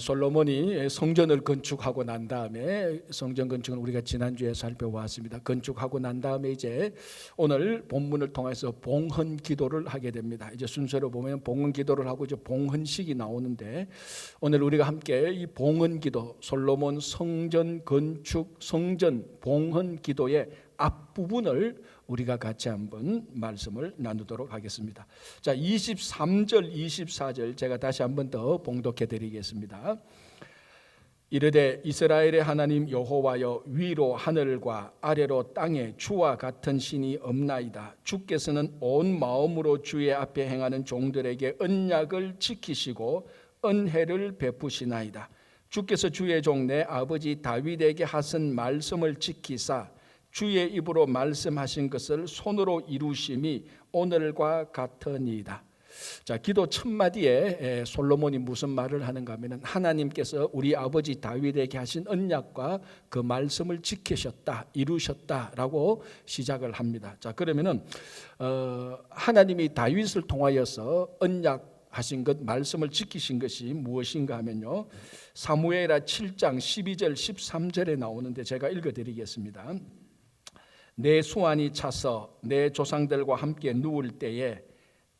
솔로몬이 성전을 건축하고 난 다음에, 성전 건축은 우리가 지난주에 살펴보았습니다. 건축하고 난 다음에 이제 오늘 본문을 통해서 봉헌 기도를 하게 됩니다. 이제 순서로 보면 봉헌 기도를 하고 이제 봉헌식이 나오는데, 오늘 우리가 함께 이 봉헌 기도, 솔로몬 성전 건축, 성전 봉헌 기도의 앞부분을 우리가 같이 한번 말씀을 나누도록 하겠습니다. 자, 23절 24절 제가 다시 한번 더 봉독해 드리겠습니다. 이르되 이스라엘의 하나님 여호와여, 위로 하늘과 아래로 땅에 주와 같은 신이 없나이다. 주께서는 온 마음으로 주의 앞에 행하는 종들에게 언약을 지키시고 은혜를 베푸시나이다. 주께서 주의 종 내 아버지 다윗에게 하신 말씀을 지키사 주의 입으로 말씀하신 것을 손으로 이루심이 오늘과 같으니이다. 자, 기도 첫 마디에 솔로몬이 무슨 말을 하는가 하면은, 하나님께서 우리 아버지 다윗에게 하신 언약과 그 말씀을 지키셨다, 이루셨다라고 시작을 합니다. 자, 그러면은 하나님이 다윗을 통하여서 언약하신 것, 말씀을 지키신 것이 무엇인가 하면요, 사무엘하 7장 12절 13절에 나오는데 제가 읽어드리겠습니다. 내 수완이 차서 내 조상들과 함께 누울 때에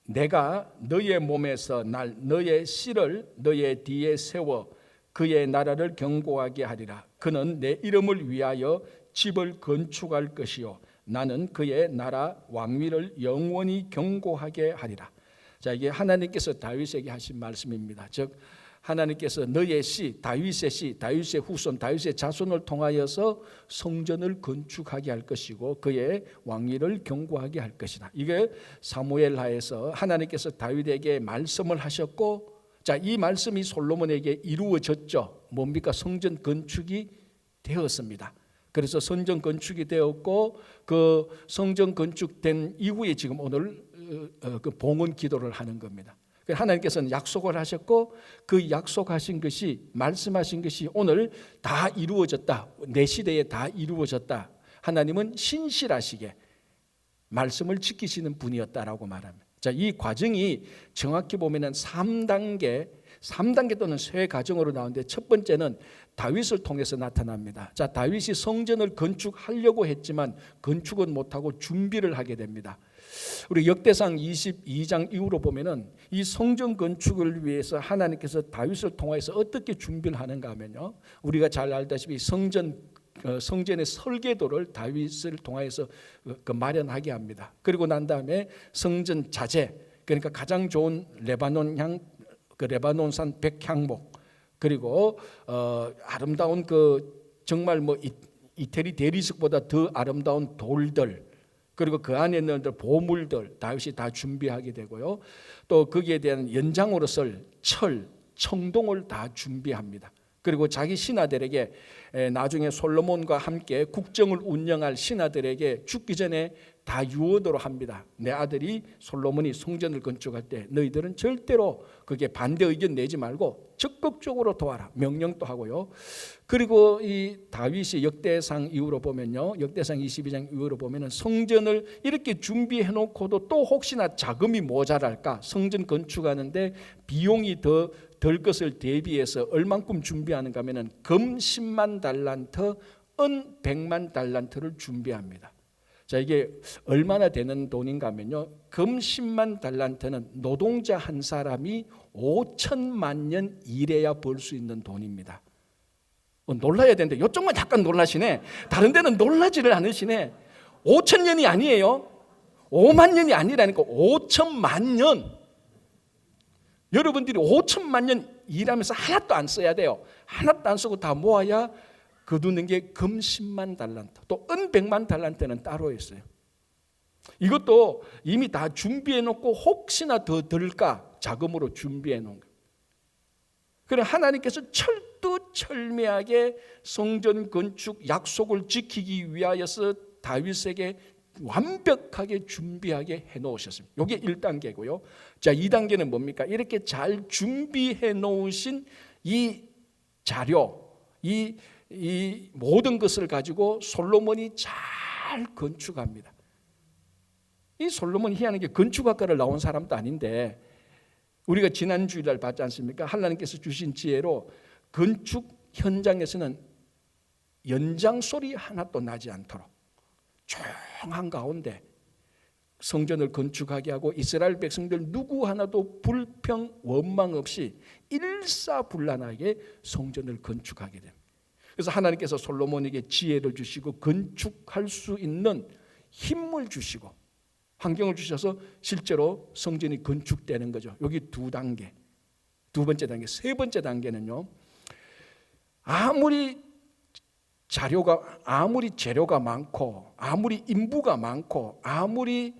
내가 너의 몸에서 날 너의 씨를 너의 뒤에 세워 그의 나라를 견고하게 하리라. 그는 내 이름을 위하여 집을 건축할 것이요 나는 그의 나라 왕위를 영원히 견고하게 하리라. 자, 이게 하나님께서 다윗에게 하신 말씀입니다. 즉 하나님께서 너의 씨, 다윗의 씨, 다윗의 후손, 다윗의 자손을 통하여서 성전을 건축하게 할 것이고 그의 왕위를 견고하게 할 것이다. 이게 사무엘하에서 하나님께서 다윗에게 말씀을 하셨고, 자, 이 말씀이 솔로몬에게 이루어졌죠. 뭡니까? 성전 건축이 되었습니다. 그래서 성전 건축이 되었고, 그 성전 건축된 이후에 지금 오늘 그 봉헌 기도를 하는 겁니다. 하나님께서는 약속을 하셨고, 그 약속하신 것이, 말씀하신 것이 오늘 다 이루어졌다, 내 시대에 다 이루어졌다. 하나님은 신실하시게 말씀을 지키시는 분이었다라고 말합니다. 자, 이 과정이 정확히 보면은 3단계 또는 세 과정으로 나오는데, 첫 번째는 다윗을 통해서 나타납니다. 자, 다윗이 성전을 건축하려고 했지만 건축은 못하고 준비를 하게 됩니다. 우리 역대상 22장 이후로 보면은 이 성전 건축을 위해서 하나님께서 다윗을 통해서 어떻게 준비를 하는가 하면요, 우리가 잘 알다시피 성전의 설계도를 다윗을 통해서 마련하게 합니다. 그리고 난 다음에 성전 자재, 그러니까 가장 좋은 레바논산 백향목, 그리고 아름다운 정말 이태리 대리석보다 더 아름다운 돌들, 그리고 그 안에 있는 보물들 다윗이 다 준비하게 되고요. 또 거기에 대한 연장으로 쓸 철, 청동을 다 준비합니다. 그리고 자기 신하들에게, 나중에 솔로몬과 함께 국정을 운영할 신하들에게 죽기 전에 다 유언으로 합니다. 내 아들이 솔로몬이 성전을 건축할 때 너희들은 절대로 그게 반대 의견 내지 말고 적극적으로 도와라, 명령도 하고요. 그리고 이 다윗이 역대상 이후로 보면요, 역대상 22장 이후로 보면은 성전을 이렇게 준비해 놓고도 또 혹시나 자금이 모자랄까, 성전 건축하는데 비용이 더 들 것을 대비해서 얼만큼 준비하는가 하면은 금 10만 달란트, 은 100만 달란트를 준비합니다. 자, 이게 얼마나 되는 돈인가 하면요, 금 10만 달란트는 노동자 한 사람이 5천만 년 일해야 벌 수 있는 돈입니다. 놀라야 되는데 이쪽만 약간 놀라시네. 다른 데는 놀라지를 않으시네. 5천 년이 아니에요. 5만 년이 아니라니까 5천만 년. 여러분들이 5천만 년 일하면서 하나도 안 써야 돼요. 하나도 안 쓰고 다 모아야 거두는 게 금 10만 달란트, 또 은 100만 달란트는 따로 있어요. 이것도 이미 다 준비해 놓고 혹시나 더 들까 자금으로 준비해 놓은 거예요. 그래 하나님께서 철두철미하게 성전 건축 약속을 지키기 위하여서 다윗에게 완벽하게 준비하게 해놓으셨습니다. 이게 1단계고요. 자, 2단계는 뭡니까? 이렇게 잘 준비해 놓으신 이 자료, 이 모든 것을 가지고 솔로몬이 잘 건축합니다. 이 솔로몬이 희한하게 건축학과를 나온 사람도 아닌데, 우리가 지난 주일날 봤지 않습니까? 하나님께서 주신 지혜로 건축 현장에서는 연장 소리 하나도 나지 않도록 조용한 가운데 성전을 건축하게 하고 이스라엘 백성들 누구 하나도 불평 원망 없이 일사불란하게 성전을 건축하게 됩니다. 그래서 하나님께서 솔로몬에게 지혜를 주시고 건축할 수 있는 힘을 주시고 환경을 주셔서 실제로 성전이 건축되는 거죠. 여기 두 단계, 두 번째 단계. 세 번째 단계는요, 아무리 재료가 많고 아무리 인부가 많고 아무리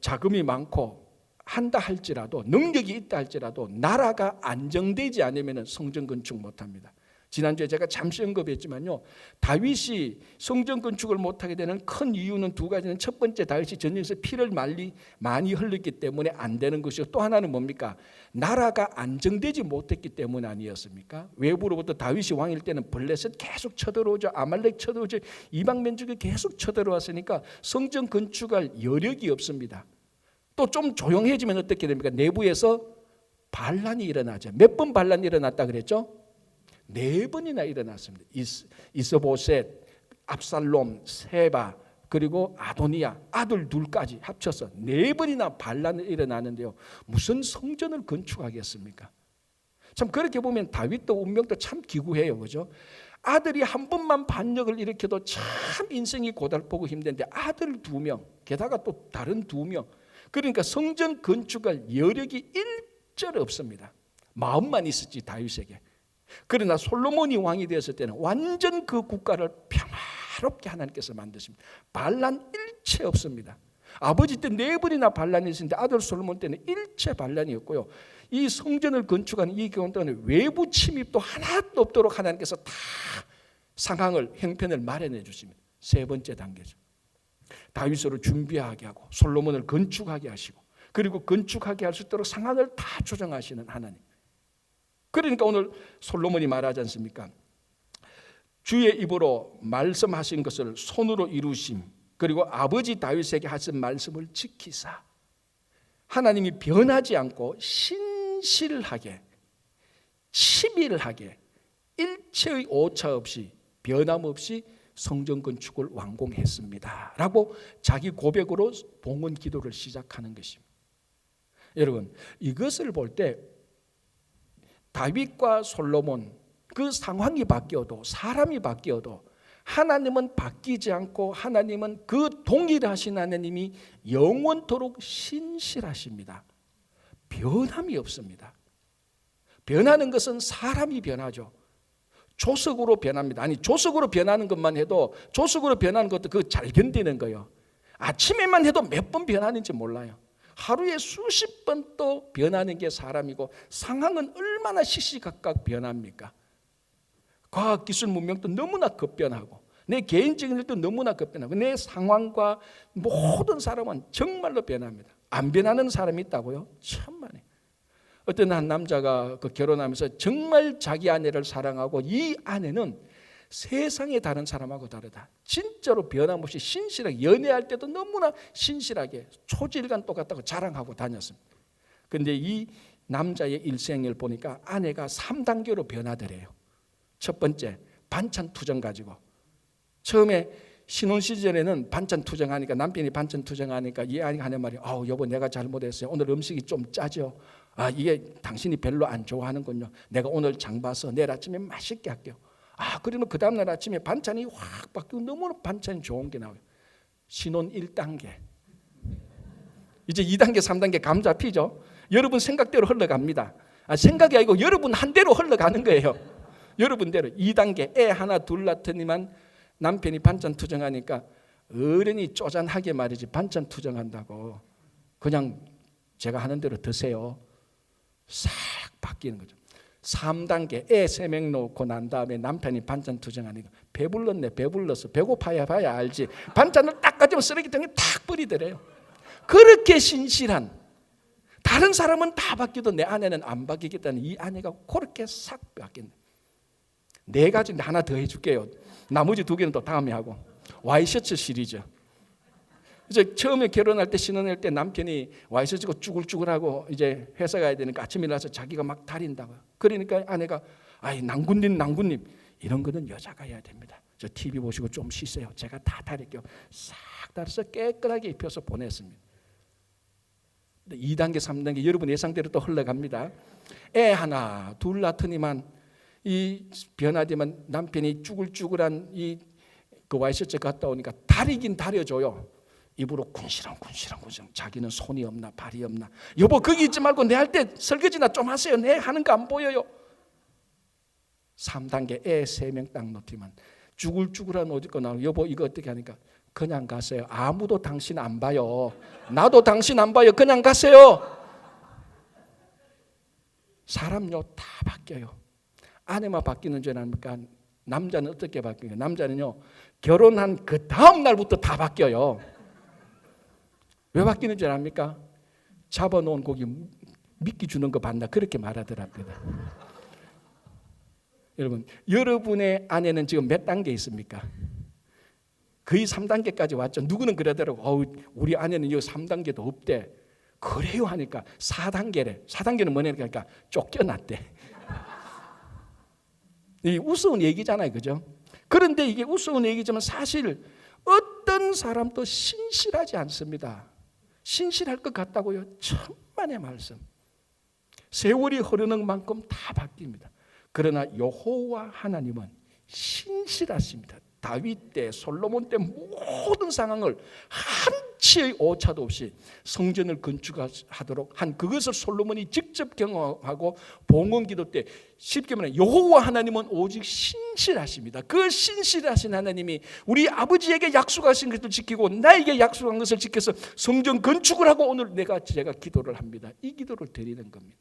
자금이 많고 한다 할지라도, 능력이 있다 할지라도 나라가 안정되지 않으면 성전 건축 못합니다. 지난주에 제가 잠시 언급했지만요, 다윗이 성전 건축을 못하게 되는 큰 이유는 두 가지는, 첫 번째, 다윗이 전쟁에서 피를 많이 흘렸기 때문에 안 되는 것이고, 또 하나는 뭡니까? 나라가 안정되지 못했기 때문 아니었습니까? 외부로부터 다윗이 왕일 때는 블레셋 계속 쳐들어오죠. 아말렉 쳐들어오죠. 이방 민족이 계속 쳐들어왔으니까 성전 건축할 여력이 없습니다. 또 좀 조용해지면 어떻게 됩니까? 내부에서 반란이 일어나죠. 몇 번 반란이 일어났다 그랬죠? 4번이나 일어났습니다. 이스보셋, 압살롬, 세바, 그리고 아도니아, 아들 둘까지 합쳐서 4번이나 반란이 일어나는데요, 무슨 성전을 건축하겠습니까? 참 그렇게 보면 다윗도 운명도 참 기구해요, 그죠? 아들이 한 번만 반역을 일으켜도 참 인생이 고달프고 힘든데 아들 2명, 게다가 또 다른 2명, 그러니까 성전 건축할 여력이 일절 없습니다. 마음만 있었지 다윗에게. 그러나 솔로몬이 왕이 되었을 때는 완전 그 국가를 평화롭게 하나님께서 만드십니다. 반란 일체 없습니다. 아버지 때 4번이나 반란이 있었는데 아들 솔로몬 때는 일체 반란이 없고요, 이 성전을 건축하는 이 가운데 외부 침입도 하나도 없도록 하나님께서 다 상황을, 형편을 마련해 주십니다. 세 번째 단계죠. 다윗으로 준비하게 하고 솔로몬을 건축하게 하시고, 그리고 건축하게 할 수 있도록 상황을 다 조정하시는 하나님. 그러니까 오늘 솔로몬이 말하지 않습니까? 주의 입으로 말씀하신 것을 손으로 이루심, 그리고 아버지 다윗에게 하신 말씀을 지키사. 하나님이 변하지 않고 신실하게, 치밀하게, 일체의 오차 없이, 변함없이 성전 건축을 완공했습니다 라고 자기 고백으로 봉헌 기도를 시작하는 것입니다. 여러분, 이것을 볼 때 다윗과 솔로몬, 그 상황이 바뀌어도, 사람이 바뀌어도 하나님은 바뀌지 않고, 하나님은 그 동일하신 하나님이 영원토록 신실하십니다. 변함이 없습니다. 변하는 것은 사람이 변하죠. 조석으로 변합니다. 아니, 조석으로 변하는 것만 해도, 조석으로 변하는 것도 그 잘 견디는 거예요. 아침에만 해도 몇 번 변하는지 몰라요. 하루에 수십 번 또 변하는 게 사람이고, 상황은 얼마나 시시각각 변합니까? 과학기술 문명도 너무나 급변하고, 내 개인적인 일도 너무나 급변하고, 내 상황과 모든 사람은 정말로 변합니다. 안 변하는 사람이 있다고요? 천만에. 어떤 한 남자가 그 결혼하면서 정말 자기 아내를 사랑하고, 이 아내는 세상에 다른 사람하고 다르다, 진짜로 변함없이 신실하게, 연애할 때도 너무나 신실하게 초질간 똑같다고 자랑하고 다녔습니다. 그런데 이 남자의 일생을 보니까 아내가 3단계로 변하더래요. 첫 번째, 반찬 투정 가지고. 처음에 신혼 시절에는 반찬 투정하니까, 남편이 반찬 투정하니까 이 아내가 하는 말이, 여보 내가 잘못했어요. 오늘 음식이 좀 짜죠. 이게 당신이 별로 안 좋아하는군요. 내가 오늘 장 봐서 내일 아침에 맛있게 할게요. 그러면 그 다음날 아침에 반찬이 확 바뀌고 너무나 반찬이 좋은 게 나와요. 신혼 1단계. 이제 2단계, 3단계 감 잡히죠? 여러분 생각대로 흘러갑니다. 생각이 아니고 여러분 한 대로 흘러가는 거예요. 여러분대로. 2단계, 애 하나 둘 낳더니만 남편이 반찬 투정하니까 어른이 쪼잔하게 말이지, 반찬 투정한다고 그냥 제가 하는 대로 드세요. 싹 바뀌는 거죠. 3단계, 애 3명 놓고 난 다음에 남편이 반찬 투정하니까 배불렀네, 배불렀어. 배고파야 봐야 알지. 반찬을 딱 가지고 쓰레기통에 탁 버리더래요. 그렇게 신실한, 다른 사람은 다 바뀌어도 내 아내는 안 바뀌겠다는 이 아내가 그렇게 싹 바뀐다. 4가지 하나 더 해줄게요. 나머지 2개는 또 다음에 하고. 와이셔츠 시리즈. 이제 처음에 결혼할 때 신혼할 때 남편이 와 있어지고 쭈글쭈글하고 이제 회사 가야 되니까 아침에 일어나서 자기가 막 다린다고요. 그러니까 아내가 아이 낭군님 이런 거는 여자가 해야 됩니다. 저 TV 보시고 좀 쉬세요. 제가 다 다릴게요. 싹 달아서 깨끗하게 입혀서 보냈습니다. 2단계 3단계 여러분 예상대로 또 흘러갑니다. 애 하나 둘 낳더니만 이 변하지만 남편이 쭈글쭈글한 그 와이셔츠 갔다 오니까 다리긴 다려줘요. 입으로 군시렁 자기는 손이 없나 발이 없나. 여보 거기 있지 말고 내 할 때 설거지나 좀 하세요. 내 하는 거 안 보여요. 3단계 애 3명 딱 놓기만 쭈글쭈글한 옷 입고 나오고 여보 이거 어떻게 하니까 그냥 가세요. 아무도 당신 안 봐요. 나도 당신 안 봐요. 그냥 가세요. 사람요 다 바뀌어요. 아내만 바뀌는 줄 아닙니까? 남자는 어떻게 바뀌어요? 남자는요 결혼한 그 다음 날부터 다 바뀌어요. 왜 바뀌는 줄 압니까? 잡아놓은 고기 미끼 주는 거 봤나 그렇게 말하더랍니다. 여러분 여러분의 아내는 지금 몇 단계 있습니까? 거의 3단계까지 왔죠. 누구는 그러더라고. 우리 아내는 여기 3단계도 없대. 그래요 하니까 4단계래. 4단계는 뭐냐니까 그러니까 쫓겨났대. 이 우스운 얘기잖아요, 그죠? 그런데 이게 우스운 얘기지만 사실 어떤 사람도 신실하지 않습니다. 신실할 것 같다고요? 천만의 말씀. 세월이 흐르는 만큼 다 바뀝니다. 그러나 여호와 하나님은 신실하십니다. 다윗 때, 솔로몬 때 모든 상황을 한치의 오차도 없이 성전을 건축하도록 한 그것을 솔로몬이 직접 경험하고 봉헌기도 때 쉽게 말해 여호와 하나님은 오직 신실하십니다. 그 신실하신 하나님이 우리 아버지에게 약속하신 것을 지키고 나에게 약속한 것을 지켜서 성전 건축을 하고 오늘 제가 기도를 합니다. 이 기도를 드리는 겁니다.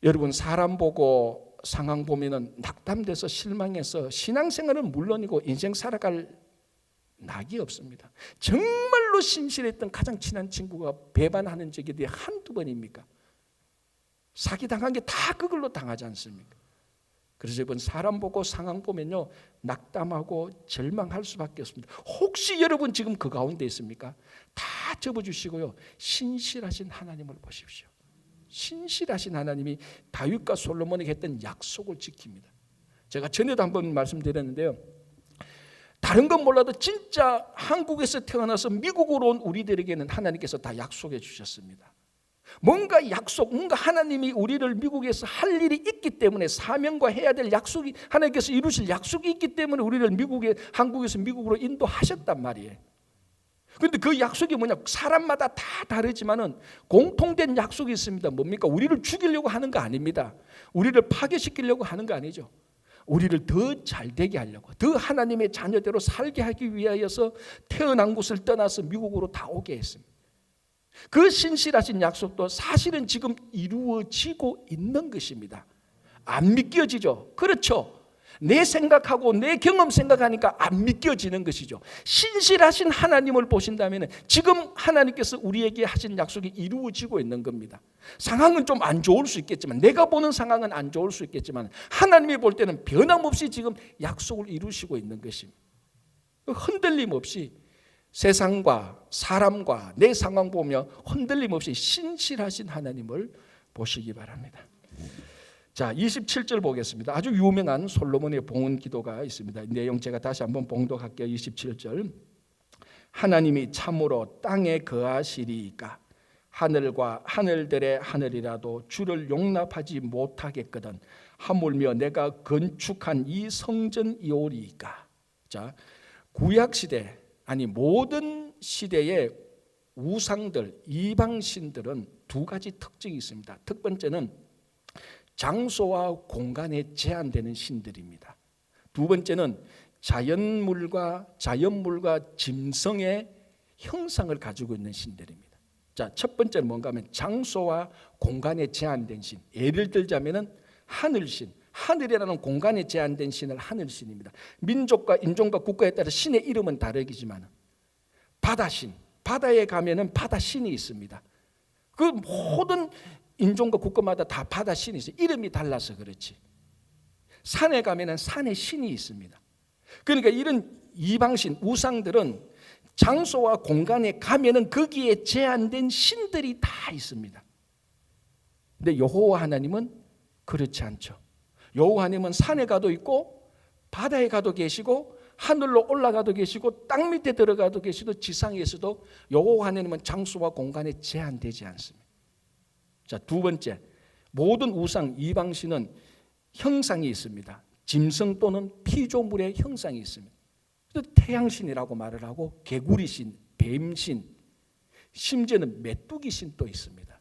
여러분 사람 보고 상황 보면은 낙담돼서 실망해서 신앙생활은 물론이고 인생 살아갈 낙이 없습니다. 정말로 신실했던 가장 친한 친구가 배반하는 적이 한두 번입니까? 사기당한 게 다 그걸로 당하지 않습니까? 그래서 이번 사람 보고 상황 보면요 낙담하고 절망할 수밖에 없습니다. 혹시 여러분 지금 그 가운데 있습니까? 다 접어주시고요 신실하신 하나님을 보십시오. 신실하신 하나님이 다윗과 솔로몬에게 했던 약속을 지킵니다. 제가 전에도 한번 말씀드렸는데요. 다른 건 몰라도 진짜 한국에서 태어나서 미국으로 온 우리들에게는 하나님께서 다 약속해 주셨습니다. 뭔가 약속, 뭔가 하나님이 우리를 미국에서 할 일이 있기 때문에 사명과 해야 될 약속이 하나님께서 이루실 약속이 있기 때문에 우리를 한국에서 미국으로 인도하셨단 말이에요. 그런데 그 약속이 뭐냐? 사람마다 다 다르지만은 공통된 약속이 있습니다. 뭡니까? 우리를 죽이려고 하는 거 아닙니다. 우리를 파괴시키려고 하는 거 아니죠. 우리를 더 잘되게 하려고, 더 하나님의 자녀대로 살게 하기 위하여서 태어난 곳을 떠나서 미국으로 다 오게 했습니다. 그 신실하신 약속도 사실은 지금 이루어지고 있는 것입니다. 안 믿겨지죠? 그렇죠. 내 생각하고 내 경험 생각하니까 안 믿겨지는 것이죠. 신실하신 하나님을 보신다면 지금 하나님께서 우리에게 하신 약속이 이루어지고 있는 겁니다. 상황은 좀 안 좋을 수 있겠지만, 내가 보는 상황은 안 좋을 수 있겠지만 하나님이 볼 때는 변함없이 지금 약속을 이루시고 있는 것입니다. 흔들림 없이 세상과 사람과 내 상황 보며 흔들림 없이 신실하신 하나님을 보시기 바랍니다. 자, 27절 보겠습니다. 아주 유명한 솔로몬의 봉헌 기도가 있습니다. 내용 제가 다시 한번 봉독할게요. 27절. 하나님이 참으로 땅에 거하시리이까 하늘과 하늘들의 하늘이라도 주를 용납하지 못하겠거든 하물며 내가 건축한 이 성전이오리이까. 자, 구약 시대 아니 모든 시대의 우상들, 이방신들은 두 가지 특징이 있습니다. 첫 번째는 장소와 공간에 제한되는 신들입니다. 두 번째는 자연물과 짐승의 형상을 가지고 있는 신들입니다. 자, 첫 번째는 뭔가 하면 장소와 공간에 제한된 신. 예를 들자면은 하늘신. 하늘이라는 공간에 제한된 신을 하늘신입니다. 민족과 인종과 국가에 따라 신의 이름은 다르지만 바다신. 바다에 가면은 바다신이 있습니다. 그 모든 인종과 국가마다 다 바다 신이 있어요. 이름이 달라서 그렇지. 산에 가면은 산에 신이 있습니다. 그러니까 이런 이방신, 우상들은 장소와 공간에 가면은 거기에 제한된 신들이 다 있습니다. 근데 여호와 하나님은 그렇지 않죠. 여호와 하나님은 산에 가도 있고 바다에 가도 계시고 하늘로 올라가도 계시고 땅 밑에 들어가도 계시고 지상에서도 여호와 하나님은 장소와 공간에 제한되지 않습니다. 자, 두 번째, 모든 우상 이방신은 형상이 있습니다. 짐승 또는 피조물의 형상이 있습니다. 태양신이라고 말을 하고 개구리신, 뱀신, 심지어는 메뚜기신도 있습니다.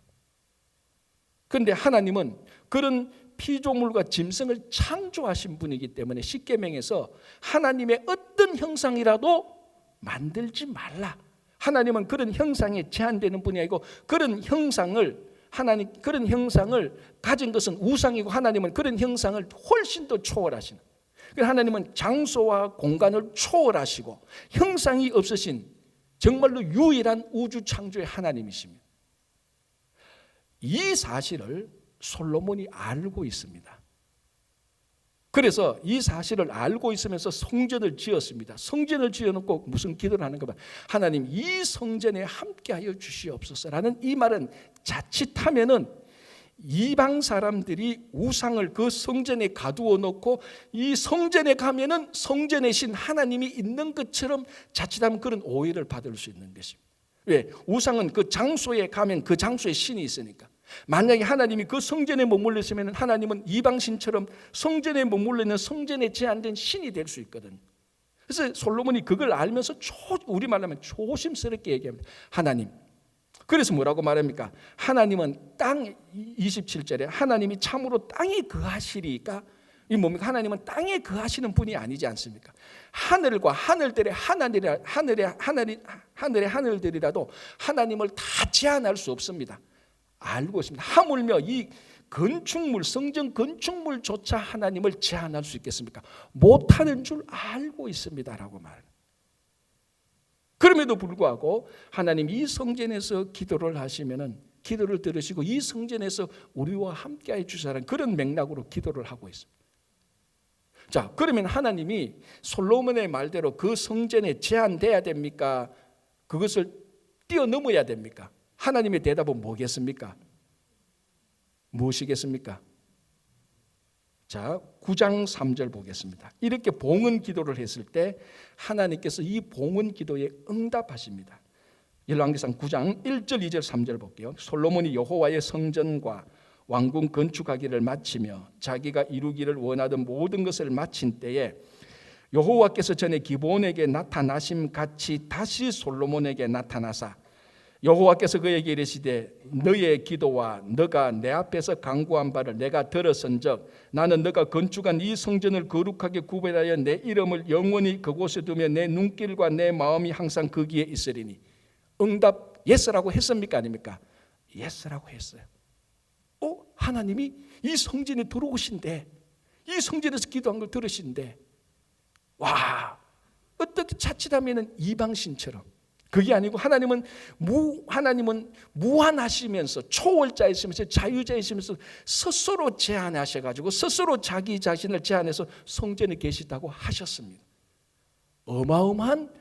그런데 하나님은 그런 피조물과 짐승을 창조하신 분이기 때문에 십계명에서 하나님의 어떤 형상이라도 만들지 말라. 하나님은 그런 형상에 제한되는 분이 아니고 그런 형상을 가진 것은 우상이고 하나님은 그런 형상을 훨씬 더 초월하시는. 하나님은 장소와 공간을 초월하시고 형상이 없으신 정말로 유일한 우주 창조의 하나님이십니다. 이 사실을 솔로몬이 알고 있습니다. 그래서 이 사실을 알고 있으면서 성전을 지었습니다. 성전을 지어놓고 무슨 기도를 하는 가 하나님 이 성전에 함께하여 주시옵소서라는 이 말은 자칫하면은 이방 사람들이 우상을 그 성전에 가두어 놓고 이 성전에 가면은 성전의 신 하나님이 있는 것처럼 자칫하면 그런 오해를 받을 수 있는 것입니다. 왜? 우상은 그 장소에 가면 그 장소에 신이 있으니까. 만약에 하나님이 그 성전에 머물러 있으면 하나님은 이방신처럼 성전에 머물러 있는 성전에 제한된 신이 될 수 있거든요. 그래서 솔로몬이 그걸 알면서 우리말로 조심스럽게 얘기합니다. 하나님. 그래서 뭐라고 말합니까? 하나님은 땅 27절에 하나님이 참으로 땅에 거하시리까? 이 뭡니까? 하나님은 땅에 거하시는 분이 아니지 않습니까? 하늘과 하늘들의 하늘들이라도 하나님을 다 제한할 수 없습니다. 알고 있습니다. 하물며 이 건축물, 성전 건축물조차 하나님을 제한할 수 있겠습니까? 못하는 줄 알고 있습니다라고 말합니다. 그럼에도 불구하고 하나님 이 성전에서 기도를 하시면은 기도를 들으시고 이 성전에서 우리와 함께해 주시라는 그런 맥락으로 기도를 하고 있습니다. 자, 그러면 하나님이 솔로몬의 말대로 그 성전에 제한돼야 됩니까? 그것을 뛰어넘어야 됩니까? 하나님의 대답은 뭐겠습니까? 무엇이겠습니까? 자, 9장 3절 보겠습니다. 이렇게 봉헌 기도를 했을 때 하나님께서 이 봉헌 기도에 응답하십니다. 열왕기상 9장 1절, 2절, 3절 볼게요. 솔로몬이 여호와의 성전과 왕궁 건축하기를 마치며 자기가 이루기를 원하던 모든 것을 마친 때에 여호와께서 전에 기브온에게 나타나심 같이 다시 솔로몬에게 나타나사 여호와께서 그에게 이르시되 너의 기도와 너가 내 앞에서 간구한 바를 내가 들었은즉 나는 너가 건축한 이 성전을 거룩하게 구별하여 내 이름을 영원히 그곳에 두며 내 눈길과 내 마음이 항상 거기에 있으리니. 응답 예스라고 했습니까? 아닙니까? 예스라고 했어요. 하나님이 이 성전에 들어오신데 이 성전에서 기도한 걸 들으신데 와, 어떻게 자칫하면 이방신처럼 그게 아니고 하나님은 무한하시면서 초월자이시면서 자유자이시면서 스스로 제한하셔가지고 스스로 자기 자신을 제한해서 성전에 계시다고 하셨습니다. 어마어마한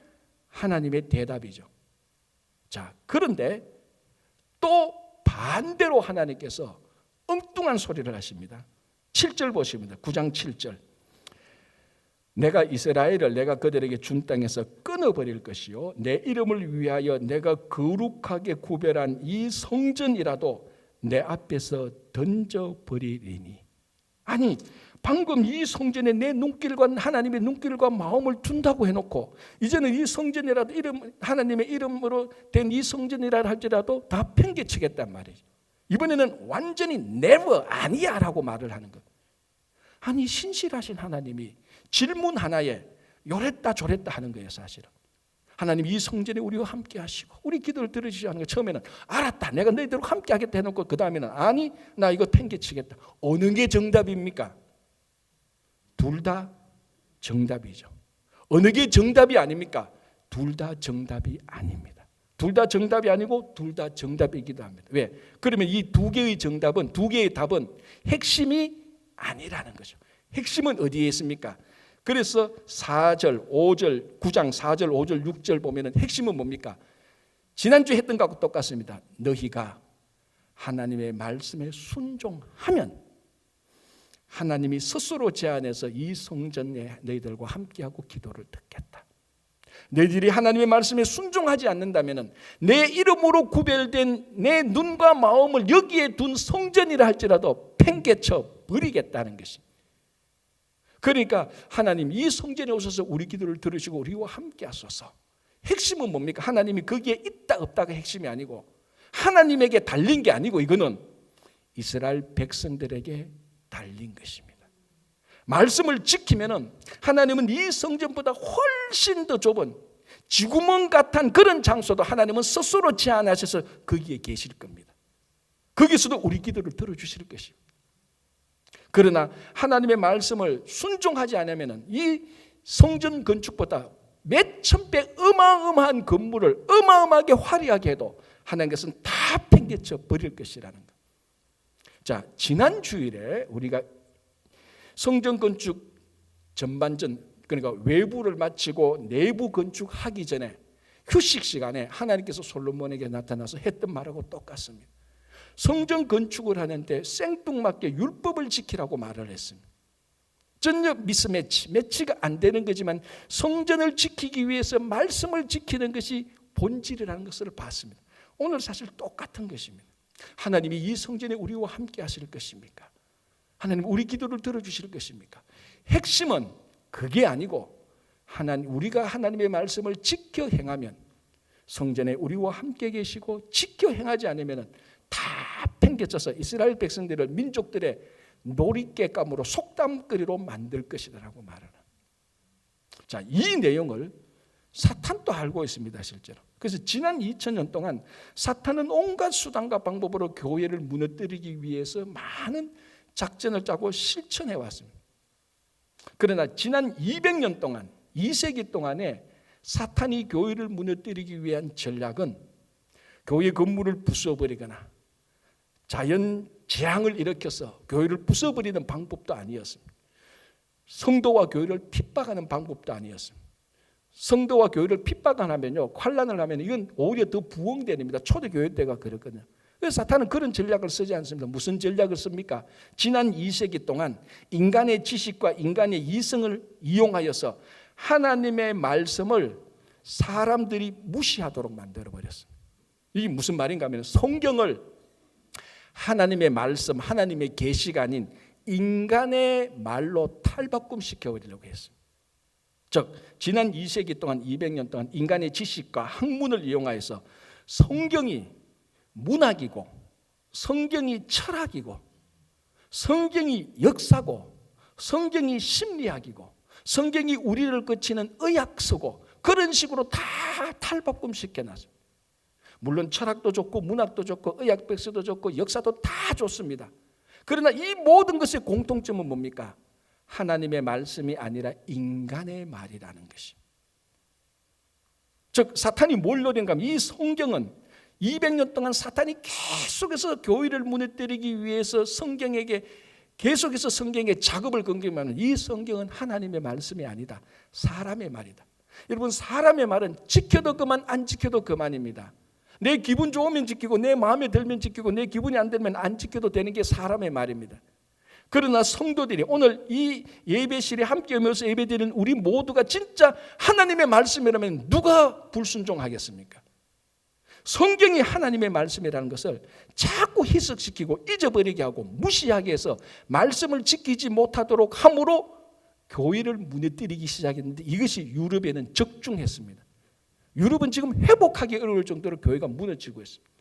하나님의 대답이죠. 자, 그런데 또 반대로 하나님께서 엉뚱한 소리를 하십니다. 7절 보십니다. 9장 7절. 내가 이스라엘을 내가 그들에게 준 땅에서 끊어버릴 것이요 내 이름을 위하여 내가 거룩하게 구별한 이 성전이라도 내 앞에서 던져버리리니. 아니 방금 이 성전에 내 눈길과 하나님의 눈길과 마음을 둔다고 해놓고 이제는 이 성전이라도 하나님의 이름으로 된 이 성전이라 할지라도 다 팽개치겠단 말이죠. 이번에는 완전히 never 아니야 라고 말을 하는 것. 아니 신실하신 하나님이 질문 하나에 요랬다 저랬다 하는 거예요. 사실은 하나님 이 성전에 우리와 함께 하시고 우리 기도를 들으시지 않는 거. 처음에는 알았다 내가 너희들과 함께 하겠다 해놓고 그 다음에는 아니 나 이거 팽개치겠다. 어느 게 정답입니까? 둘 다 정답이죠. 어느 게 정답이 아닙니까? 둘 다 정답이 아닙니다. 둘 다 정답이 아니고 둘 다 정답이기도 합니다. 왜? 그러면 이 두 개의 정답은, 두 개의 답은 핵심이 아니라는 거죠. 핵심은 어디에 있습니까? 그래서 4절, 5절, 9장 4절, 5절, 6절 보면은 핵심은 뭡니까? 지난주에 했던 것하고 똑같습니다. 너희가 하나님의 말씀에 순종하면 하나님이 스스로 제안해서 이 성전에 너희들과 함께하고 기도를 듣겠다. 너희들이 하나님의 말씀에 순종하지 않는다면 내 이름으로 구별된 내 눈과 마음을 여기에 둔 성전이라 할지라도 팽개쳐 버리겠다는 것입니다. 그러니까 하나님 이 성전에 오셔서 우리 기도를 들으시고 우리와 함께 하소서. 핵심은 뭡니까? 하나님이 거기에 있다 없다가 핵심이 아니고 하나님에게 달린 게 아니고 이거는 이스라엘 백성들에게 달린 것입니다. 말씀을 지키면은 하나님은 이 성전보다 훨씬 더 좁은 쥐구멍 같은 그런 장소도 하나님은 스스로 제안하셔서 거기에 계실 겁니다. 거기서도 우리 기도를 들어주실 것입니다. 그러나 하나님의 말씀을 순종하지 않으면 이 성전 건축보다 몇천 배 어마어마한 건물을 어마어마하게 화려하게 해도 하나님께서는 다 팽개쳐 버릴 것이라는 것. 자, 지난 주일에 우리가 성전 건축 전반전, 그러니까 외부를 마치고 내부 건축하기 전에 휴식 시간에 하나님께서 솔로몬에게 나타나서 했던 말하고 똑같습니다. 성전 건축을 하는데 생뚱맞게 율법을 지키라고 말을 했습니다. 전혀 매치가 안 되는 거지만 성전을 지키기 위해서 말씀을 지키는 것이 본질이라는 것을 봤습니다. 오늘 사실 똑같은 것입니다. 하나님이 이 성전에 우리와 함께 하실 것입니까? 하나님 우리 기도를 들어주실 것입니까? 핵심은 그게 아니고 우리가 하나님의 말씀을 지켜 행하면 성전에 우리와 함께 계시고 지켜 행하지 않으면 다 팽개쳐서 이스라엘 백성들을 민족들의 놀잇개감으로 속담거리로 만들 것이라고 말하는. 자, 이 내용을 사탄도 알고 있습니다, 실제로. 그래서 지난 2000년 동안 사탄은 온갖 수단과 방법으로 교회를 무너뜨리기 위해서 많은 작전을 짜고 실천해 왔습니다. 그러나 지난 200년 동안, 2세기 동안에 사탄이 교회를 무너뜨리기 위한 전략은 교회 건물을 부숴버리거나 자연 재앙을 일으켜서 교회를 부숴버리는 방법도 아니었습니다. 성도와 교회를 핍박하는 방법도 아니었습니다. 성도와 교회를 핍박하면요, 환난을 하면 이건 오히려 더 부흥됩니다. 초대교회 때가 그랬거든요. 그래서 사탄은 그런 전략을 쓰지 않습니다. 무슨 전략을 씁니까? 지난 2세기 동안 인간의 지식과 인간의 이성을 이용하여서 하나님의 말씀을 사람들이 무시하도록 만들어버렸습니다. 이게 무슨 말인가 하면 성경을 하나님의 말씀, 하나님의 계시가 아닌 인간의 말로 탈바꿈시켜버리려고 했습니다. 즉 지난 2세기 동안 200년 동안 인간의 지식과 학문을 이용하여서 성경이 문학이고 성경이 철학이고 성경이 역사고 성경이 심리학이고 성경이 우리를 거치는 의학서고 그런 식으로 다 탈바꿈시켜놨습니다. 물론 철학도 좋고 문학도 좋고 의학 백서도 좋고 역사도 다 좋습니다. 그러나 이 모든 것의 공통점은 뭡니까? 하나님의 말씀이 아니라 인간의 말이라는 것이. 즉 사탄이 뭘 노린가 하면 이 성경은 200년 동안 사탄이 계속해서 교회를 무너뜨리기 위해서 계속해서 성경에 작업을 건기하면 이 성경은 하나님의 말씀이 아니다. 사람의 말이다. 여러분 사람의 말은 지켜도 그만 안 지켜도 그만입니다. 내 기분 좋으면 지키고 내 마음에 들면 지키고 내 기분이 안 들면 안 지켜도 되는 게 사람의 말입니다. 그러나 성도들이 오늘 이 예배실에 함께 오면서 예배드리는 우리 모두가 진짜 하나님의 말씀이라면 누가 불순종하겠습니까? 성경이 하나님의 말씀이라는 것을 자꾸 희석시키고 잊어버리게 하고 무시하게 해서 말씀을 지키지 못하도록 함으로 교회를 무너뜨리기 시작했는데 이것이 유럽에는 적중했습니다. 유럽은 지금 회복하기 어려울 정도로 교회가 무너지고 있습니다.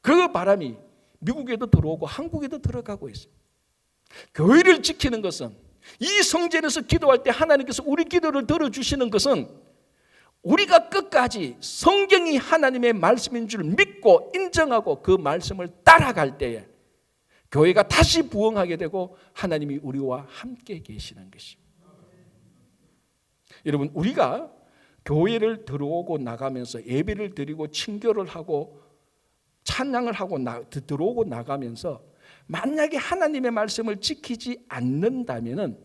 그 바람이 미국에도 들어오고 한국에도 들어가고 있습니다. 교회를 지키는 것은 이 성전에서 기도할 때 하나님께서 우리 기도를 들어주시는 것은 우리가 끝까지 성경이 하나님의 말씀인 줄 믿고 인정하고 그 말씀을 따라갈 때에 교회가 다시 부흥하게 되고 하나님이 우리와 함께 계시는 것입니다. 여러분 우리가 교회를 들어오고 나가면서 예배를 드리고 친교를 하고 찬양을 하고 들어오고 나가면서 만약에 하나님의 말씀을 지키지 않는다면은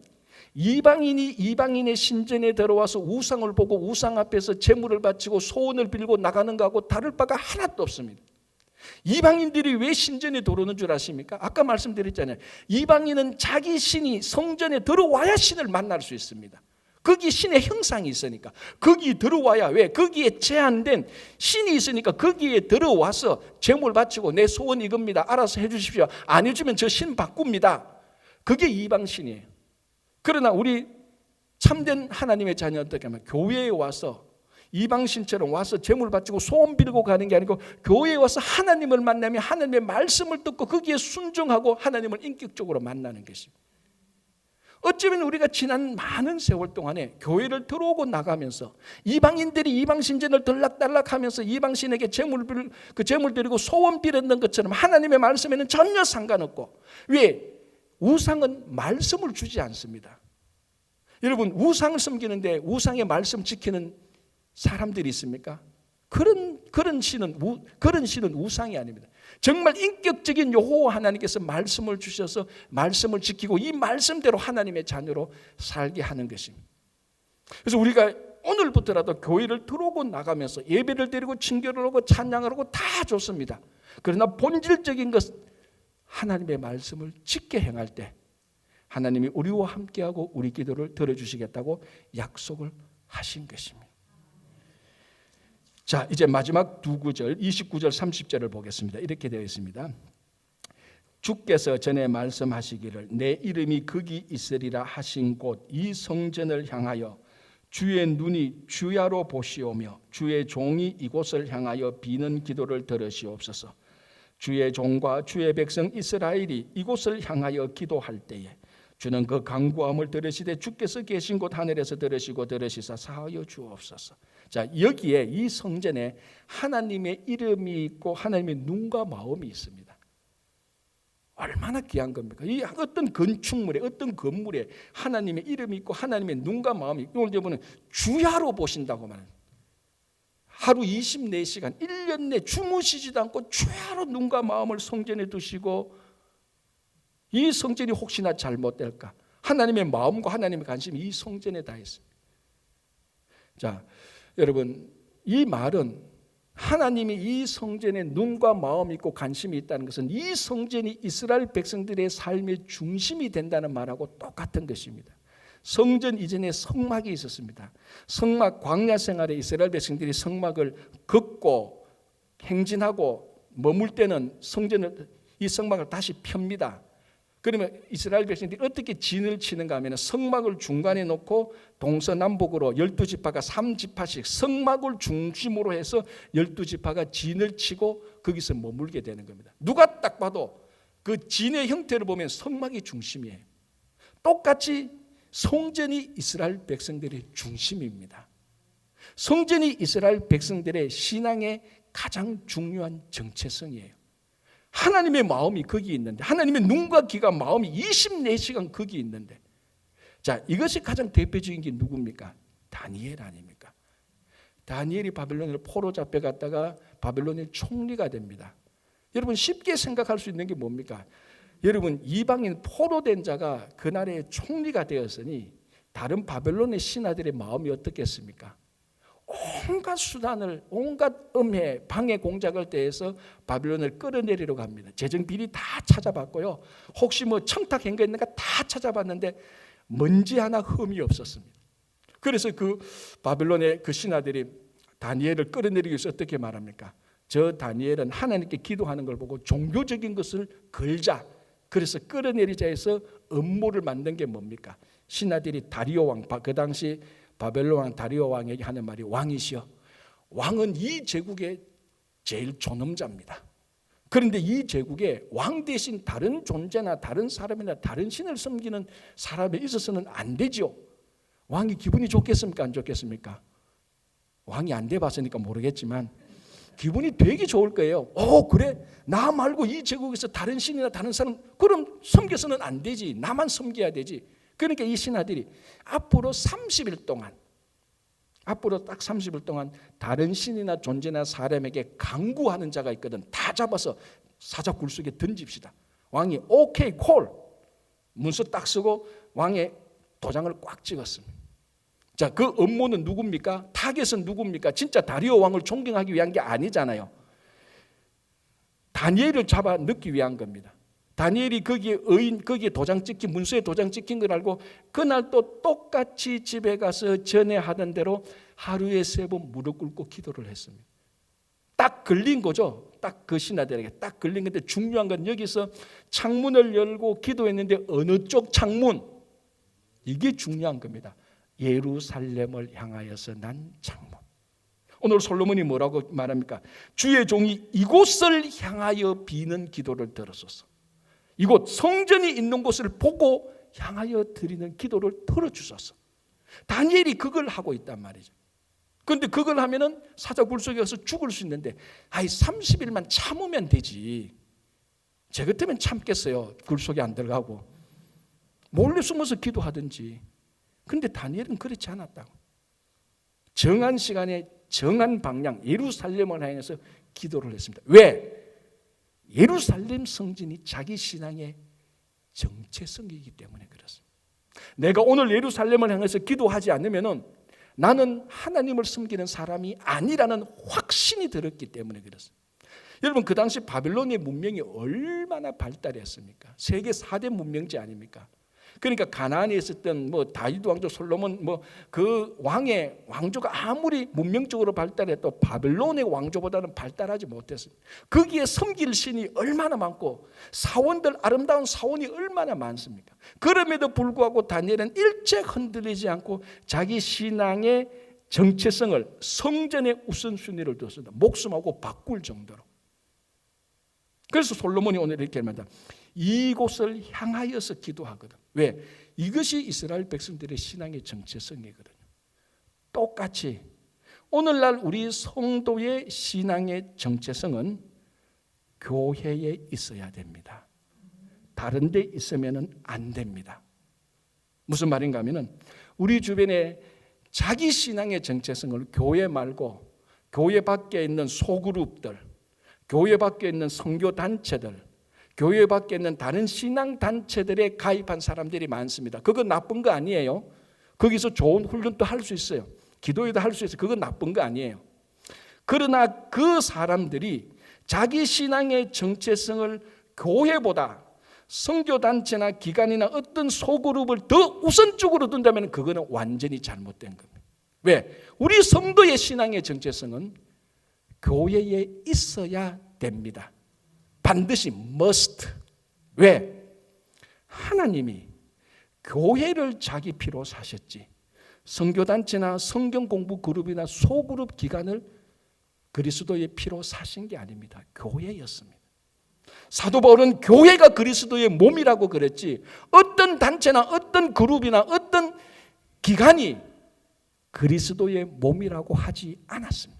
이방인의 신전에 들어와서 우상을 보고 우상 앞에서 제물을 바치고 소원을 빌고 나가는 것하고 다를 바가 하나도 없습니다. 이방인들이 왜 신전에 들어오는 줄 아십니까? 아까 말씀드렸잖아요. 이방인은 자기 신이 성전에 들어와야 신을 만날 수 있습니다. 거기 신의 형상이 있으니까 거기 들어와야, 왜? 거기에 제한된 신이 있으니까 거기에 들어와서 제물 바치고 내 소원 이겁니다, 알아서 해주십시오, 안 해주면 저 신 바꿉니다. 그게 이방신이에요. 그러나 우리 참된 하나님의 자녀 어떻게 하면 교회에 와서 이방신처럼 와서 제물 바치고 소원 빌고 가는 게 아니고 교회에 와서 하나님을 만나면 하나님의 말씀을 듣고 거기에 순종하고 하나님을 인격적으로 만나는 것입니다. 어쩌면 우리가 지난 많은 세월 동안에 교회를 들어오고 나가면서 이방인들이 이방신전을 들락달락하면서 이방신에게 제물 드리고 소원 빌었는 것처럼 하나님의 말씀에는 전혀 상관없고, 왜? 우상은 말씀을 주지 않습니다. 여러분, 우상을 섬기는데 우상의 말씀 지키는 사람들이 있습니까? 그런 신은 우상이 아닙니다. 정말 인격적인 여호와 하나님께서 말씀을 주셔서 말씀을 지키고 이 말씀대로 하나님의 자녀로 살게 하는 것입니다. 그래서 우리가 오늘부터라도 교회를 들어오고 나가면서 예배를 드리고 친교를 하고 찬양을 하고 다 좋습니다. 그러나 본질적인 것, 하나님의 말씀을 지켜 행할 때 하나님이 우리와 함께하고 우리 기도를 들어주시겠다고 약속을 하신 것입니다. 자, 이제 마지막 두 구절 29절 30절을 보겠습니다. 이렇게 되어 있습니다. 주께서 전에 말씀하시기를 내 이름이 거기 있으리라 하신 곳 이 성전을 향하여 주의 눈이 주야로 보시오며 주의 종이 이곳을 향하여 비는 기도를 들으시옵소서. 주의 종과 주의 백성 이스라엘이 이곳을 향하여 기도할 때에 주는 그 간구함을 들으시되 주께서 계신 곳 하늘에서 들으시고 들으시사 사하여 주옵소서. 자, 여기에 이 성전에 하나님의 이름이 있고 하나님의 눈과 마음이 있습니다. 얼마나 귀한 겁니까? 이 어떤 건축물에, 어떤 건물에 하나님의 이름이 있고 하나님의 눈과 마음이, 오늘 보면 주야로 보신다고 말합니다. 하루 24시간 1년 내 주무시지도 않고 주야로 눈과 마음을 성전에 두시고, 이 성전이 혹시나 잘못될까, 하나님의 마음과 하나님의 관심이 이 성전에 다 있습니다. 자, 여러분, 이 말은 하나님이 이 성전에 눈과 마음이 있고 관심이 있다는 것은 이 성전이 이스라엘 백성들의 삶의 중심이 된다는 말하고 똑같은 것입니다. 성전 이전에 성막이 있었습니다. 성막, 광야 생활에 이스라엘 백성들이 성막을 걷고 행진하고 머물 때는 이 성막을 다시 펴니다. 그러면 이스라엘 백성들이 어떻게 진을 치는가 하면 성막을 중간에 놓고 동서남북으로 12지파가 3지파씩 성막을 중심으로 해서 12지파가 진을 치고 거기서 머물게 되는 겁니다. 누가 딱 봐도 그 진의 형태를 보면 성막이 중심이에요. 똑같이 성전이 이스라엘 백성들의 중심입니다. 성전이 이스라엘 백성들의 신앙의 가장 중요한 정체성이에요. 하나님의 마음이 거기 있는데, 하나님의 눈과 귀가 마음이 24시간 거기 있는데, 자, 이것이 가장 대표적인 게 누굽니까? 다니엘 아닙니까? 다니엘이 바벨론으로 포로 잡혀갔다가 바벨론의 총리가 됩니다. 여러분, 쉽게 생각할 수 있는 게 뭡니까? 여러분, 이방인 포로된 자가 그날의 총리가 되었으니 다른 바벨론의 신하들의 마음이 어떻겠습니까? 온갖 수단을, 온갖 음해, 방해 공작을 대해서 바벨론을 끌어내리려고 합니다. 재정비리 다 찾아봤고요. 혹시 뭐 청탁한 거 있는가 다 찾아봤는데 먼지 하나 흠이 없었습니다. 그래서 그 바벨론의 그 신하들이 다니엘을 끌어내리기 위해서 어떻게 말합니까? 저 다니엘은 하나님께 기도하는 걸 보고 종교적인 것을 걸자, 그래서 끌어내리자 해서 음모를 만든 게 뭡니까? 신하들이 다리오 왕, 그 당시 바벨론 왕 다리오 왕에게 하는 말이 왕이시여, 왕은 이 제국의 제일 존엄자입니다. 그런데 이 제국에 왕 대신 다른 존재나 다른 사람이나 다른 신을 섬기는 사람에 있어서는 안 되죠. 왕이 기분이 좋겠습니까? 안 좋겠습니까? 왕이 안 돼봤으니까 모르겠지만 기분이 되게 좋을 거예요. 그래? 나 말고 이 제국에서 다른 신이나 다른 사람, 그럼 섬겨서는 안 되지. 나만 섬겨야 되지. 그러니까 이 신하들이 앞으로 30일 동안, 앞으로 딱 30일 동안 다른 신이나 존재나 사람에게 강구하는 자가 있거든. 다 잡아서 사자굴 속에 던집시다. 왕이 오케이 콜 문서 딱 쓰고 왕의 도장을 꽉 찍었습니다. 자, 그 음모는 누굽니까? 타겟은 누굽니까? 진짜 다리오 왕을 존경하기 위한 게 아니잖아요. 다니엘을 잡아 넣기 위한 겁니다. 다니엘이 거기에 도장 찍힌, 문서에 도장 찍힌 걸 알고 그날 또 똑같이 집에 가서 전에 하던 대로 하루에 3번 무릎 꿇고 기도를 했습니다. 딱 걸린 거죠. 딱 그 신하들에게 딱 걸린 건데, 중요한 건 여기서 창문을 열고 기도했는데 어느 쪽 창문? 이게 중요한 겁니다. 예루살렘을 향하여서 난 창문. 오늘 솔로몬이 뭐라고 말합니까? 주의 종이 이곳을 향하여 비는 기도를 들었소서. 이곳 성전이 있는 곳을 보고 향하여 드리는 기도를 들어주소서. 다니엘이 그걸 하고 있단 말이죠. 그런데 그걸 하면은 사자 굴속에 가서 죽을 수 있는데, 30일만 참으면 되지. 제 같으면 참겠어요. 굴속에 안 들어가고 몰래 숨어서 기도하든지. 그런데 다니엘은 그렇지 않았다고. 정한 시간에 정한 방향 예루살렘을 향해서 기도를 했습니다. 왜? 예루살렘 성전이 자기 신앙의 정체성이기 때문에 그렇습니다. 내가 오늘 예루살렘을 향해서 기도하지 않으면은 나는 하나님을 섬기는 사람이 아니라는 확신이 들었기 때문에 그렇습니다. 여러분, 그 당시 바빌론의 문명이 얼마나 발달했습니까? 세계 4대 문명지 아닙니까? 그러니까 가나안에 있었던 다윗 왕조, 솔로몬 그 왕의 왕조가 아무리 문명적으로 발달해도 바빌론의 왕조보다는 발달하지 못했습니다. 거기에 섬길 신이 얼마나 많고 사원들, 아름다운 사원이 얼마나 많습니까? 그럼에도 불구하고 다니엘은 일체 흔들리지 않고 자기 신앙의 정체성을 성전의 우선순위를 뒀습니다. 목숨하고 바꿀 정도로. 그래서 솔로몬이 오늘 이렇게 말합니다. 이곳을 향하여서 기도하거든. 왜? 이것이 이스라엘 백성들의 신앙의 정체성이거든요. 똑같이 오늘날 우리 성도의 신앙의 정체성은 교회에 있어야 됩니다. 다른 데 있으면 안 됩니다. 무슨 말인가 하면은 우리 주변에 자기 신앙의 정체성을 교회 말고 교회 밖에 있는 소그룹들, 교회 밖에 있는 선교단체들, 교회 밖에 있는 다른 신앙단체들에 가입한 사람들이 많습니다. 그건 나쁜 거 아니에요. 거기서 좋은 훈련도 할 수 있어요. 기도회도 할 수 있어요. 그건 나쁜 거 아니에요. 그러나 그 사람들이 자기 신앙의 정체성을 교회보다 선교단체나 기관이나 어떤 소그룹을 더 우선적으로 둔다면 그거는 완전히 잘못된 겁니다. 왜? 우리 성도의 신앙의 정체성은 교회에 있어야 됩니다. 반드시 must. 왜? 하나님이 교회를 자기 피로 사셨지 선교단체나 성경공부 그룹이나 소그룹 기관을 그리스도의 피로 사신 게 아닙니다. 교회였습니다. 사도 바울은 교회가 그리스도의 몸이라고 그랬지 어떤 단체나 어떤 그룹이나 어떤 기관이 그리스도의 몸이라고 하지 않았습니다.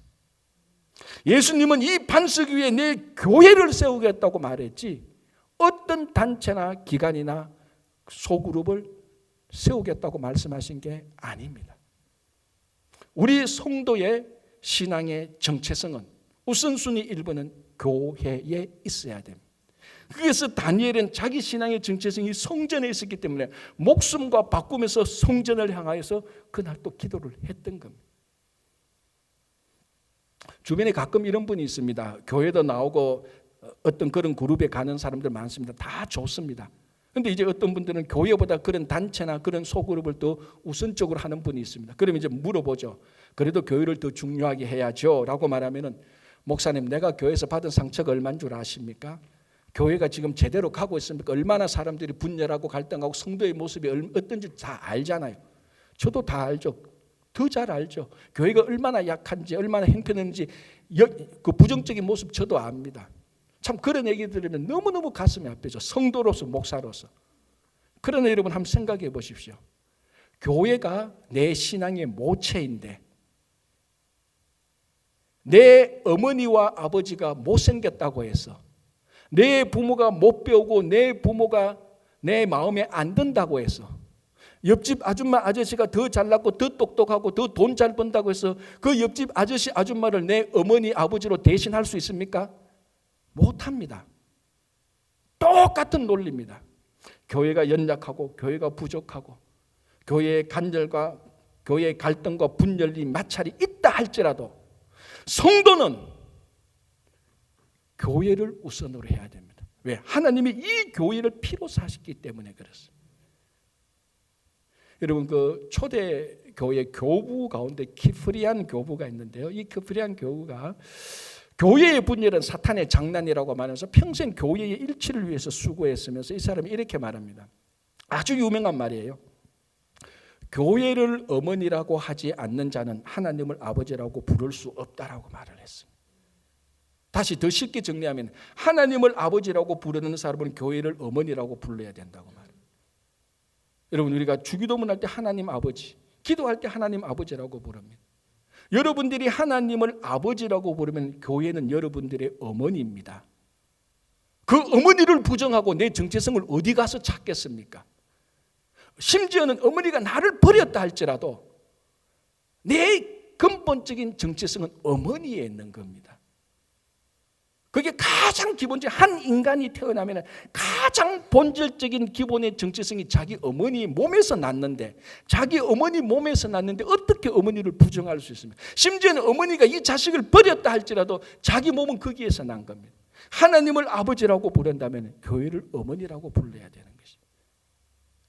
예수님은 이 반석 위에 내 교회를 세우겠다고 말했지 어떤 단체나 기관이나 소그룹을 세우겠다고 말씀하신 게 아닙니다. 우리 성도의 신앙의 정체성은 우선순위 1번은 교회에 있어야 됩니다. 그래서 다니엘은 자기 신앙의 정체성이 성전에 있었기 때문에 목숨과 바꾸면서 성전을 향하여서 그날 또 기도를 했던 겁니다. 주변에 가끔 이런 분이 있습니다. 교회도 나오고 어떤 그런 그룹에 가는 사람들 많습니다. 다 좋습니다. 그런데 이제 어떤 분들은 교회보다 그런 단체나 그런 소그룹을 더 우선적으로 하는 분이 있습니다. 그러면 이제 물어보죠. 그래도 교회를 더 중요하게 해야죠 라고 말하면은 목사님, 내가 교회에서 받은 상처가 얼마인 줄 아십니까? 교회가 지금 제대로 가고 있습니까? 얼마나 사람들이 분열하고 갈등하고 성도의 모습이 어떤지 다 알잖아요. 저도 다 알죠. 더 잘 알죠. 교회가 얼마나 약한지 얼마나 형편없는지 그 부정적인 모습 저도 압니다. 참 그런 얘기 들으면 너무너무 가슴이 아프죠. 성도로서 목사로서. 그러나 여러분 한번 생각해 보십시오. 교회가 내 신앙의 모체인데 내 어머니와 아버지가 못생겼다고 해서 내 부모가 못 배우고 내 부모가 내 마음에 안 든다고 해서 옆집 아줌마 아저씨가 더 잘났고 더 똑똑하고 더 돈 잘 번다고 해서 그 옆집 아저씨 아줌마를 내 어머니 아버지로 대신할 수 있습니까? 못합니다. 똑같은 논리입니다. 교회가 연약하고 교회가 부족하고 교회의 간절과 교회의 갈등과 분열이 마찰이 있다 할지라도 성도는 교회를 우선으로 해야 됩니다. 왜? 하나님이 이 교회를 피로 사셨기 때문에 그렇습니다. 여러분, 그 초대 교회 교부 가운데 키프리안 교부가 있는데요. 이 키프리안 교부가 교회의 분열은 사탄의 장난이라고 말하면서 평생 교회의 일치를 위해서 수고했으면서 이 사람이 이렇게 말합니다. 아주 유명한 말이에요. 교회를 어머니라고 하지 않는 자는 하나님을 아버지라고 부를 수 없다라고 말을 했습니다. 다시 더 쉽게 정리하면 하나님을 아버지라고 부르는 사람은 교회를 어머니라고 불러야 된다고 말해요. 여러분, 우리가 주기도문 할 때 하나님 아버지, 기도할 때 하나님 아버지라고 부릅니다. 여러분들이 하나님을 아버지라고 부르면 교회는 여러분들의 어머니입니다. 그 어머니를 부정하고 내 정체성을 어디 가서 찾겠습니까? 심지어는 어머니가 나를 버렸다 할지라도 내 근본적인 정체성은 어머니에 있는 겁니다. 그게 가장 기본적인, 한 인간이 태어나면 가장 본질적인 기본의 정체성이 자기 어머니 몸에서 났는데, 자기 어머니 몸에서 났는데 어떻게 어머니를 부정할 수 있습니까? 심지어는 어머니가 이 자식을 버렸다 할지라도 자기 몸은 거기에서 난 겁니다. 하나님을 아버지라고 부른다면 교회를 어머니라고 불러야 되는 것입니다.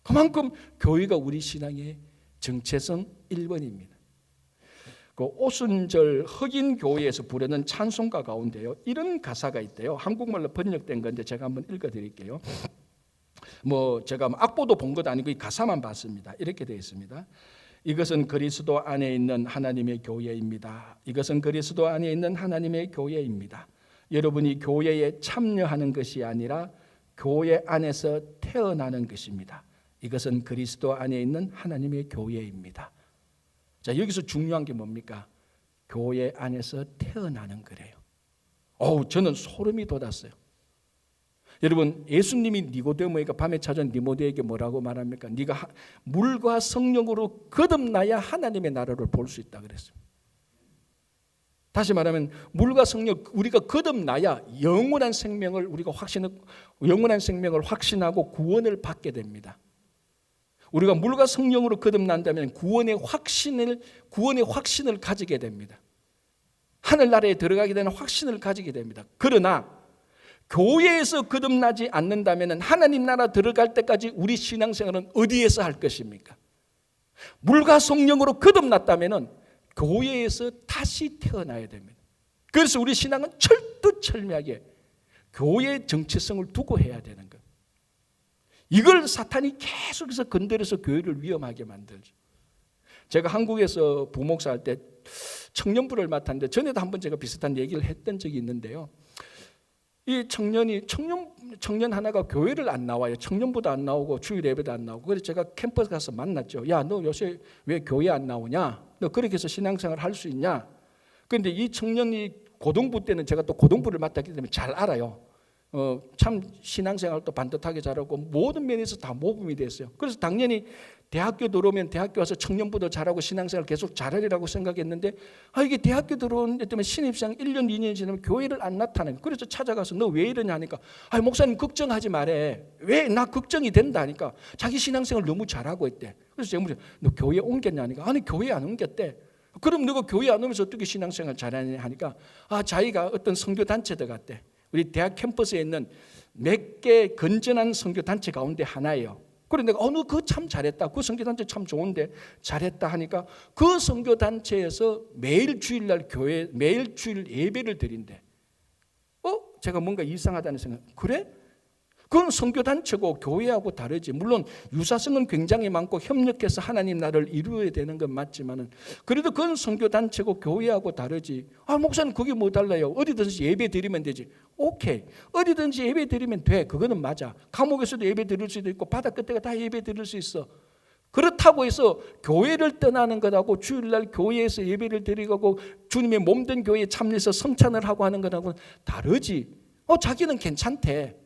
그만큼 교회가 우리 신앙의 정체성 1번입니다. 그 오순절 흑인 교회에서 부르는 찬송가 가운데요, 이런 가사가 있대요. 한국말로 번역된 건데 제가 한번 읽어드릴게요. 제가 악보도 본 것도 아니고 이 가사만 봤습니다. 이렇게 되어 있습니다. 이것은 그리스도 안에 있는 하나님의 교회입니다. 이것은 그리스도 안에 있는 하나님의 교회입니다. 여러분이 교회에 참여하는 것이 아니라 교회 안에서 태어나는 것입니다. 이것은 그리스도 안에 있는 하나님의 교회입니다. 자, 여기서 중요한 게 뭡니까? 교회 안에서 태어나는 거래요. 저는 소름이 돋았어요. 여러분, 예수님이 니고데모에게 밤에 찾아온 니고데모에게 뭐라고 말합니까? 네가 물과 성령으로 거듭나야 하나님의 나라를 볼 수 있다 그랬습니다. 다시 말하면 물과 성령, 우리가 거듭나야 영원한 생명을 확신하고 구원을 받게 됩니다. 우리가 물과 성령으로 거듭난다면 구원의 확신을 가지게 됩니다. 하늘나라에 들어가게 되는 확신을 가지게 됩니다. 그러나 교회에서 거듭나지 않는다면 하나님 나라 들어갈 때까지 우리 신앙생활은 어디에서 할 것입니까? 물과 성령으로 거듭났다면 교회에서 다시 태어나야 됩니다. 그래서 우리 신앙은 철두철미하게 교회의 정체성을 두고 해야 되는 거예요. 이걸 사탄이 계속해서 건드려서 교회를 위험하게 만들죠. 제가 한국에서 부목사 할 때 청년부를 맡았는데 전에도 한번 제가 비슷한 얘기를 했던 적이 있는데요. 이 청년 하나가 교회를 안 나와요. 청년부도 안 나오고 주일 예배도 안 나오고. 그래서 제가 캠퍼스 가서 만났죠. 야, 너 요새 왜 교회 안 나오냐? 너 그렇게 해서 신앙생활 할 수 있냐? 그런데 이 청년이 고등부 때는 제가 또 고등부를 맡았기 때문에 잘 알아요. 참 신앙생활도 반듯하게 잘하고 모든 면에서 다 모범이 됐어요. 그래서 당연히 대학교 들어오면 대학교 와서 청년부도 잘하고 신앙생활 계속 잘하리라고 생각했는데 이게 대학교 들어온 데 때문에 신입생 1년 2년 지나면 교회를 안 나타나요. 그래서 찾아가서 너 왜 이러냐 하니까 목사님 걱정하지 말해. 왜 나 걱정이 된다 하니까 자기 신앙생활 너무 잘하고 있대. 그래서 제가 물었어요. 너 교회 옮겼냐 하니까 아니 교회 안 옮겼대. 그럼 너가 교회 안 오면서 어떻게 신앙생활 잘하냐 하니까 자기가 어떤 선교단체들 갔대. 우리 대학 캠퍼스에 있는 몇 개 건전한 선교단체 가운데 하나예요. 그래 내가 너 그거 참 잘했다. 그 선교단체 참 좋은데 잘했다 하니까 그 선교단체에서 매일 주일날 매일 주일 예배를 드린대. 제가 뭔가 이상하다는 생각. 그래? 그건 선교단체고 교회하고 다르지. 물론 유사성은 굉장히 많고 협력해서 하나님 나라를 이루어야 되는 건 맞지만은 그래도 그건 선교단체고 교회하고 다르지. 목사님 그게 뭐 달라요? 어디든지 예배 드리면 되지. 오케이. 어디든지 예배 드리면 돼. 그거는 맞아. 감옥에서도 예배 드릴 수도 있고 바다 끝에가 다 예배 드릴 수 있어. 그렇다고 해서 교회를 떠나는 것하고 주일날 교회에서 예배를 드리고 주님의 몸된 교회에 참여해서 성찬을 하고 하는 것하고는 다르지. 자기는 괜찮대.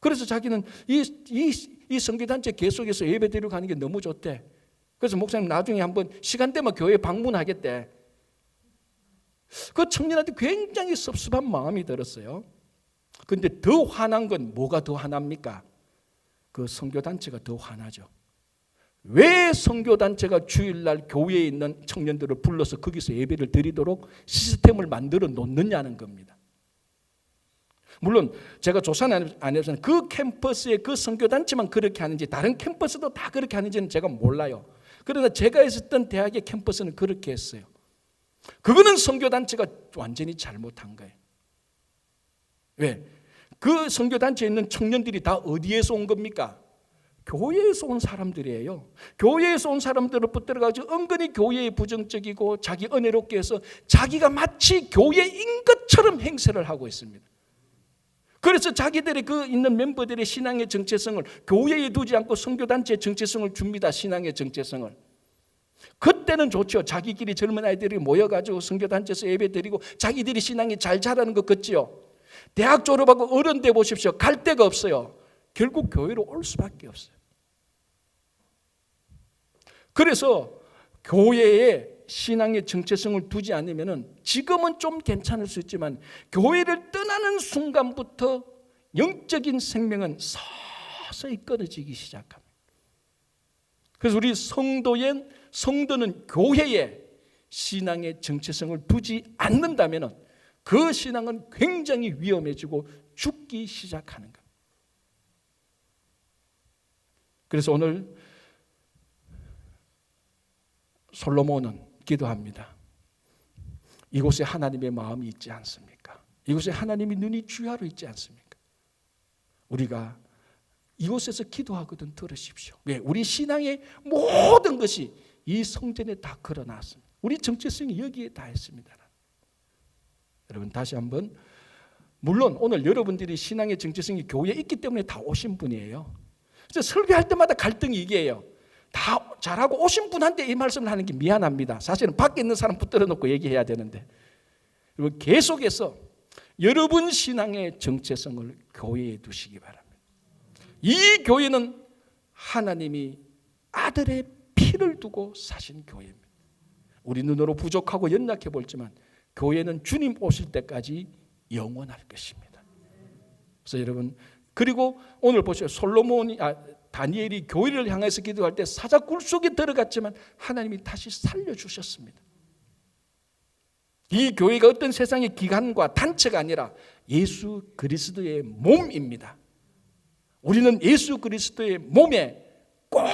그래서 자기는 이 선교단체 계속해서 예배드리러 가는 게 너무 좋대. 그래서 목사님 나중에 한번 시간 되면 교회 방문하겠대. 그 청년한테 굉장히 섭섭한 마음이 들었어요. 그런데 더 화난 건 뭐가 더 화납니까? 그 선교단체가 더 화나죠. 왜 선교단체가 주일날 교회에 있는 청년들을 불러서 거기서 예배를 드리도록 시스템을 만들어 놓느냐는 겁니다. 물론 제가 조사는 안 해서 그 캠퍼스의 그 선교단체만 그렇게 하는지 다른 캠퍼스도 다 그렇게 하는지는 제가 몰라요. 그러나 제가 있었던 대학의 캠퍼스는 그렇게 했어요. 그거는 선교단체가 완전히 잘못한 거예요. 왜? 그 선교단체에 있는 청년들이 다 어디에서 온 겁니까? 교회에서 온 사람들이에요. 교회에서 온 사람들을 붙들어가지고 은근히 교회에 부정적이고 자기 은혜롭게 해서 자기가 마치 교회인 것처럼 행세를 하고 있습니다. 그래서 자기들의 그 있는 멤버들의 신앙의 정체성을 교회에 두지 않고 선교단체의 정체성을 줍니다. 신앙의 정체성을. 그때는 좋죠. 자기끼리 젊은 아이들이 모여가지고 선교단체에서 예배드리고 자기들이 신앙이 잘 자라는 것 같지요. 대학 졸업하고 어른 돼 보십시오. 갈 데가 없어요. 결국 교회로 올 수밖에 없어요. 그래서 교회에 신앙의 정체성을 두지 않으면 지금은 좀 괜찮을 수 있지만 교회를 떠나는 순간부터 영적인 생명은 서서히 끊어지기 시작합니다. 그래서 우리 성도는 교회에 신앙의 정체성을 두지 않는다면 그 신앙은 굉장히 위험해지고 죽기 시작하는 겁니다. 그래서 오늘 솔로몬은 기도합니다. 이곳에 하나님의 마음이 있지 않습니까? 이곳에 하나님의 눈이 주야로 있지 않습니까? 우리가 이곳에서 기도하거든 들으십시오. 왜? 우리 신앙의 모든 것이 이 성전에 다 걸어놨습니다. 우리 정체성이 여기에 다 있습니다. 여러분 다시 한번, 물론 오늘 여러분들이 신앙의 정체성이 교회에 있기 때문에 다 오신 분이에요. 그래서 설교할 때마다 갈등이 이게예요. 다 잘하고 오신 분한테 이 말씀을 하는 게 미안합니다. 사실은 밖에 있는 사람 붙들어 놓고 얘기해야 되는데, 여러분 계속해서 여러분 신앙의 정체성을 교회에 두시기 바랍니다. 이 교회는 하나님이 아들의 피를 두고 사신 교회입니다. 우리 눈으로 부족하고 연약해 보이지만 교회는 주님 오실 때까지 영원할 것입니다. 그래서 여러분, 그리고 오늘 보세요. 다니엘이 교회를 향해서 기도할 때 사자굴 속에 들어갔지만 하나님이 다시 살려주셨습니다. 이 교회가 어떤 세상의 기관과 단체가 아니라 예수 그리스도의 몸입니다. 우리는 예수 그리스도의 몸에 꼭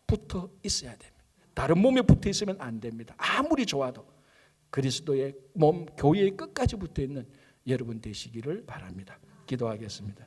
붙어 있어야 됩니다. 다른 몸에 붙어 있으면 안 됩니다. 아무리 좋아도 그리스도의 몸, 교회에 끝까지 붙어 있는 여러분 되시기를 바랍니다. 기도하겠습니다.